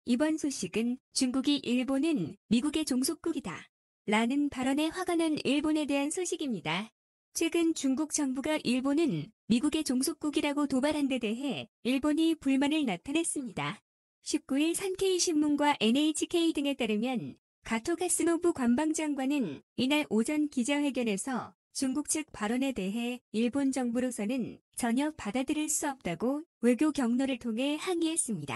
이번 소식은 중국이 일본은 미국의 종속국이다 라는 발언에 화가 난 일본에 대한 소식입니다. 최근 중국 정부가 일본은 미국의 종속국이라고 도발한 데 대해 일본이 불만을 나타냈습니다. 19일 산케이신문과 NHK 등에 따르면 가토 가스노부 관방장관은 이날 오전 기자회견에서 중국 측 발언에 대해 일본 정부로서는 전혀 받아들일 수 없다고 외교 경로를 통해 항의했습니다.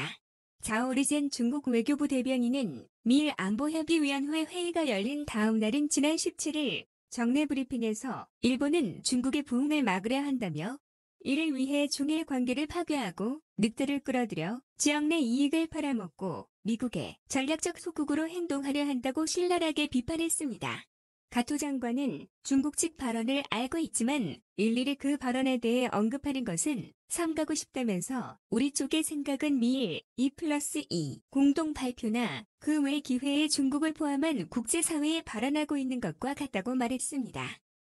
자오리젠 중국 외교부 대변인은 미일 안보협의위원회 회의가 열린 다음 날인 지난 17일 정례 브리핑에서 일본은 중국의 부흥을 막으려 한다며 이를 위해 중일 관계를 파괴하고 늑대를 끌어들여 지역 내 이익을 팔아먹고 미국의 전략적 속국으로 행동하려 한다고 신랄하게 비판했습니다. 가토 장관은 중국 측 발언을 알고 있지만 일일이 그 발언에 대해 언급하는 것은 삼가고 싶다면서 우리 쪽의 생각은 미일 2+2 공동 발표나 그 외 기회에 중국을 포함한 국제사회에 발언하고 있는 것과 같다고 말했습니다.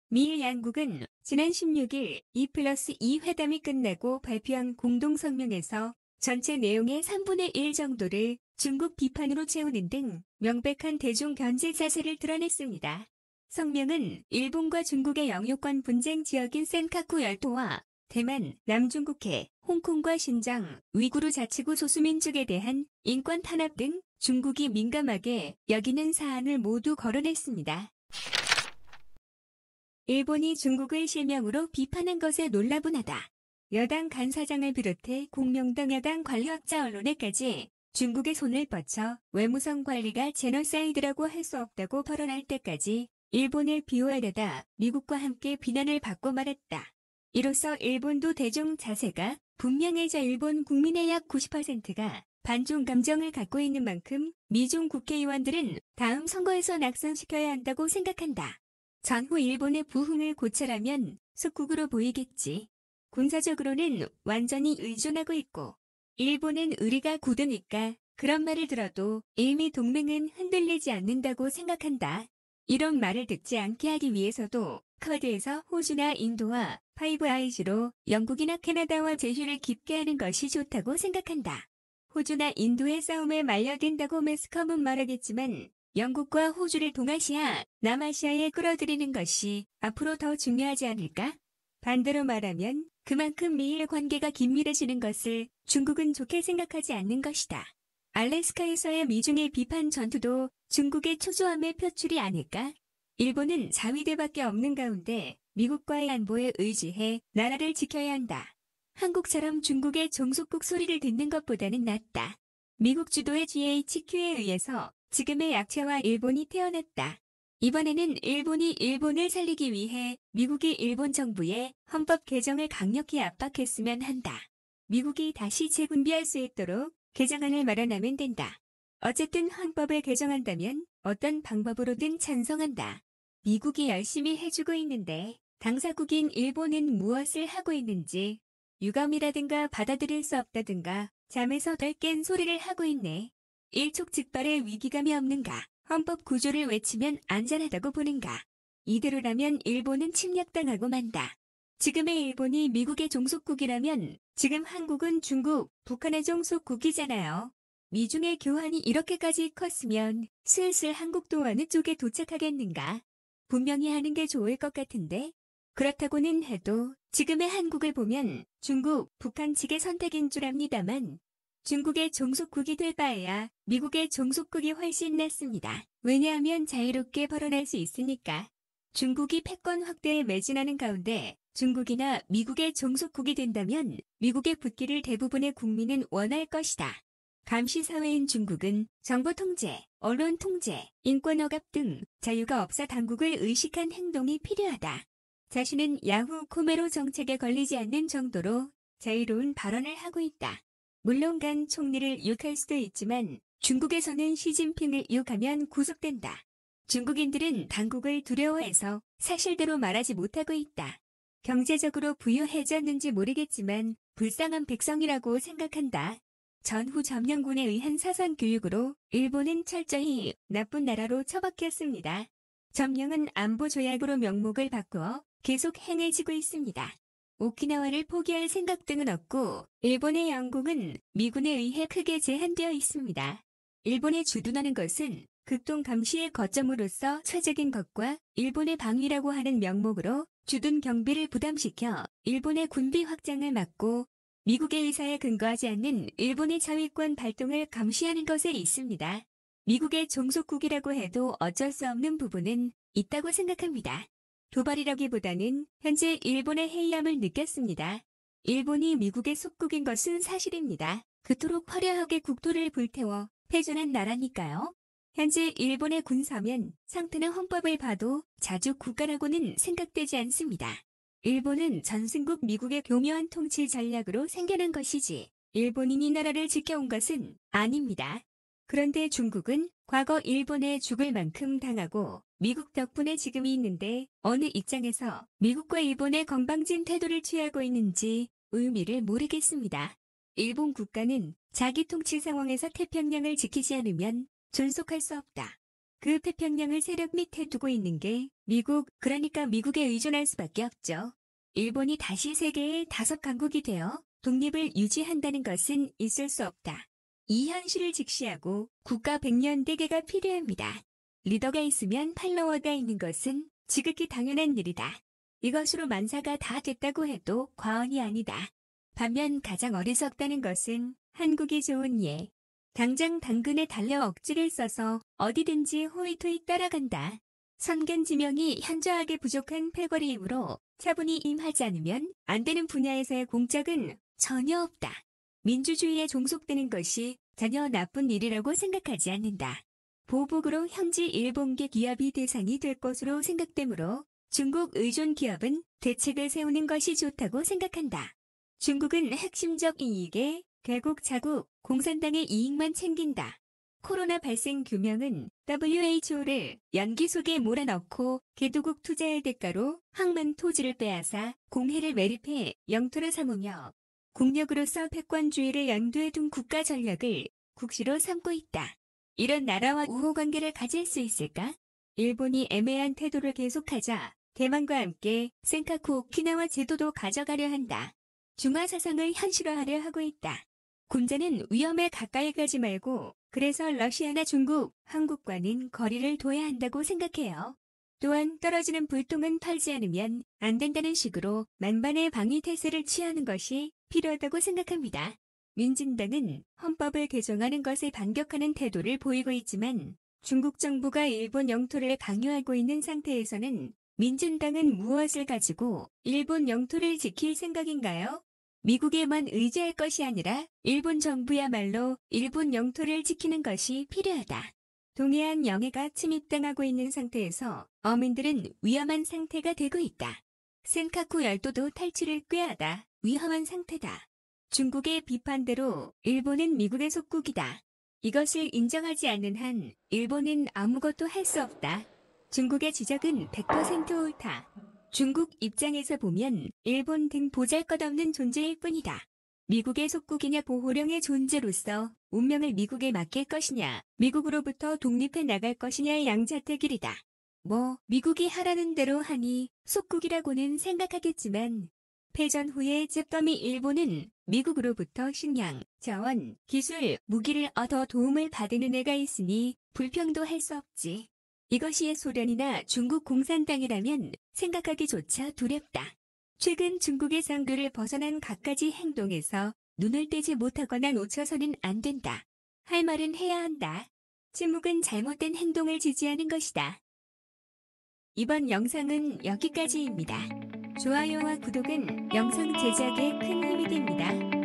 미일 양국은 지난 16일 2+2 회담이 끝나고 발표한 공동성명에서 전체 내용의 3분의 1 정도를 중국 비판으로 채우는 등 명백한 대중 견제 자세를 드러냈습니다. 성명은 일본과 중국의 영유권 분쟁 지역인 센카쿠 열도와 대만, 남중국해, 홍콩과 신장, 위구르 자치구 소수민족에 대한 인권 탄압 등 중국이 민감하게 여기는 사안을 모두 거론했습니다. 일본이 중국을 실명으로 비판한 것에 놀라분하다. 여당 간사장을 비롯해 공명당 여당 관료학자 언론에까지 중국의 손을 뻗쳐 외무성 관리가 제노사이드라고 할 수 없다고 발언할 때까지 일본을 비호하려다 미국과 함께 비난을 받고 말았다. 이로써 일본도 대중 자세가 분명해져 일본 국민의 약 90%가 반중 감정을 갖고 있는 만큼 미중 국회의원들은 다음 선거에서 낙선시켜야 한다고 생각한다. 전후 일본의 부흥을 고찰하면 속국으로 보이겠지. 군사적으로는 완전히 의존하고 있고 일본은 의리가 굳으니까 그런 말을 들어도 이미 동맹은 흔들리지 않는다고 생각한다. 이런 말을 듣지 않게 하기 위해서도 쿼드에서 호주나 인도와 파이브 아이즈로 영국이나 캐나다와 제휴를 깊게 하는 것이 좋다고 생각한다. 호주나 인도의 싸움에 말려든다고 매스컴은 말하겠지만 영국과 호주를 동아시아, 남아시아에 끌어들이는 것이 앞으로 더 중요하지 않을까? 반대로 말하면 그만큼 미일 관계가 긴밀해지는 것을 중국은 좋게 생각하지 않는 것이다. 알래스카에서의 미중의 비판 전투도 중국의 초조함의 표출이 아닐까? 일본은 자위대밖에 없는 가운데 미국과의 안보에 의지해 나라를 지켜야 한다. 한국처럼 중국의 종속국 소리를 듣는 것보다는 낫다. 미국 주도의 GHQ에 의해서 지금의 약체와 일본이 태어났다. 이번에는 일본이 일본을 살리기 위해 미국이 일본 정부에 헌법 개정을 강력히 압박했으면 한다. 미국이 다시 재군비할 수 있도록 개정안을 마련하면 된다. 어쨌든 헌법을 개정한다면 어떤 방법으로든 찬성한다. 미국이 열심히 해주고 있는데 당사국인 일본은 무엇을 하고 있는지 유감이라든가 받아들일 수 없다든가 잠에서 덜 깬 소리를 하고 있네. 일촉즉발의 위기감이 없는가? 헌법 구조를 외치면 안전하다고 보는가? 이대로라면 일본은 침략당하고 만다. 지금의 일본이 미국의 종속국이라면 지금 한국은 중국, 북한의 종속국이잖아요. 미중의 교환이 이렇게까지 컸으면 슬슬 한국도 어느 쪽에 도착하겠는가? 분명히 하는 게 좋을 것 같은데? 그렇다고는 해도 지금의 한국을 보면 중국, 북한 측의 선택인 줄 압니다만 중국의 종속국이 될 바에야 미국의 종속국이 훨씬 낫습니다. 왜냐하면 자유롭게 발언할 수 있으니까. 중국이 패권 확대에 매진하는 가운데 중국이나 미국의 종속국이 된다면 미국의 붙기를 대부분의 국민은 원할 것이다. 감시사회인 중국은 정보 통제, 언론 통제, 인권 억압 등 자유가 없어 당국을 의식한 행동이 필요하다. 자신은 야후 코메로 정책에 걸리지 않는 정도로 자유로운 발언을 하고 있다. 물론 간 총리를 욕할 수도 있지만 중국에서는 시진핑을 욕하면 구속된다. 중국인들은 당국을 두려워해서 사실대로 말하지 못하고 있다. 경제적으로 부유해졌는지 모르겠지만 불쌍한 백성이라고 생각한다. 전후 점령군에 의한 사상 교육으로 일본은 철저히 나쁜 나라로 처박혔습니다. 점령은 안보 조약으로 명목을 바꾸어 계속 행해지고 있습니다. 오키나와를 포기할 생각 등은 없고 일본의 영공은 미군에 의해 크게 제한되어 있습니다. 일본에 주둔하는 것은 극동 감시의 거점으로서 최적인 것과 일본의 방위라고 하는 명목으로 주둔 경비를 부담시켜 일본의 군비 확장을 막고 미국의 의사에 근거하지 않는 일본의 자위권 발동을 감시하는 것에 있습니다. 미국의 종속국이라고 해도 어쩔 수 없는 부분은 있다고 생각합니다. 도발이라기보다는 현재 일본의 해이함을 느꼈습니다. 일본이 미국의 속국인 것은 사실입니다. 그토록 화려하게 국토를 불태워 패전한 나라니까요. 현재 일본의 군사면 상태나 헌법을 봐도 자주 국가라고는 생각되지 않습니다. 일본은 전승국 미국의 교묘한 통치 전략으로 생겨난 것이지 일본인이 나라를 지켜온 것은 아닙니다. 그런데 중국은 과거 일본에 죽을 만큼 당하고 미국 덕분에 지금이 있는데 어느 입장에서 미국과 일본의 건방진 태도를 취하고 있는지 의미를 모르겠습니다. 일본 국가는 자기 통치 상황에서 태평양을 지키지 않으면 존속할 수 없다. 그 태평양을 세력 밑에 두고 있는 게 미국, 그러니까 미국에 의존할 수밖에 없죠. 일본이 다시 세계의 5강국이 되어 독립을 유지한다는 것은 있을 수 없다. 이 현실을 직시하고 국가 100년 대계가 필요합니다. 리더가 있으면 팔로워가 있는 것은 지극히 당연한 일이다. 이것으로 만사가 다 됐다고 해도 과언이 아니다. 반면 가장 어리석다는 것은 한국이 좋은 예. 당장 당근에 달려 억지를 써서 어디든지 호의토이 따라간다. 선견지명이 현저하게 부족한 패거리이므로 차분히 임하지 않으면 안 되는 분야에서의 공적은 전혀 없다. 민주주의에 종속되는 것이 전혀 나쁜 일이라고 생각하지 않는다. 보복으로 현지 일본계 기업이 대상이 될 것으로 생각되므로 중국 의존 기업은 대책을 세우는 것이 좋다고 생각한다. 중국은 핵심적 이익에 개국 자국, 공산당의 이익만 챙긴다. 코로나 발생 규명은 WHO를 연기 속에 몰아넣고 개도국 투자의 대가로 항만 토지를 빼앗아 공해를 매립해 영토를 삼으며 국력으로서 패권주의를 양두에 둔 국가 전략을 국시로 삼고 있다. 이런 나라와 우호관계를 가질 수 있을까? 일본이 애매한 태도를 계속하자 대만과 함께 센카쿠 오키나와 제도도 가져가려 한다. 중화사상을 현실화하려 하고 있다. 군자는 위험에 가까이 가지 말고 그래서 러시아나 중국, 한국과는 거리를 둬야 한다고 생각해요. 또한 떨어지는 불똥은 털지 않으면 안 된다는 식으로 만반의 방위 태세를 취하는 것이 필요하다고 생각합니다. 민진당은 헌법을 개정하는 것에 반격하는 태도를 보이고 있지만 중국 정부가 일본 영토를 강요하고 있는 상태에서는 민진당은 무엇을 가지고 일본 영토를 지킬 생각인가요? 미국에만 의지할 것이 아니라 일본 정부야말로 일본 영토를 지키는 것이 필요하다. 동해안 영해가 침입당하고 있는 상태에서 어민들은 위험한 상태가 되고 있다. 센카쿠 열도도 탈출을 꾀하다 위험한 상태다. 중국의 비판대로 일본은 미국의 속국이다. 이것을 인정하지 않는 한 일본은 아무것도 할 수 없다. 중국의 지적은 100% 옳다. 중국 입장에서 보면 일본 등 보잘것없는 존재일 뿐이다. 미국의 속국이냐 보호령의 존재로서 운명을 미국에 맡길 것이냐, 미국으로부터 독립해 나갈 것이냐의 양자택일이다. 미국이 하라는 대로 하니 속국이라고는 생각하겠지만 패전 후에 잽더미 일본은 미국으로부터 식량, 자원, 기술, 무기를 얻어 도움을 받는 애가 있으니 불평도 할 수 없지. 이것이 소련이나 중국 공산당이라면 생각하기조차 두렵다. 최근 중국의 상규를 벗어난 갖가지 행동에서 눈을 떼지 못하거나 놓쳐서는 안 된다. 할 말은 해야 한다. 침묵은 잘못된 행동을 지지하는 것이다. 이번 영상은 여기까지입니다. 좋아요와 구독은 영상 제작에 큰 힘이 됩니다.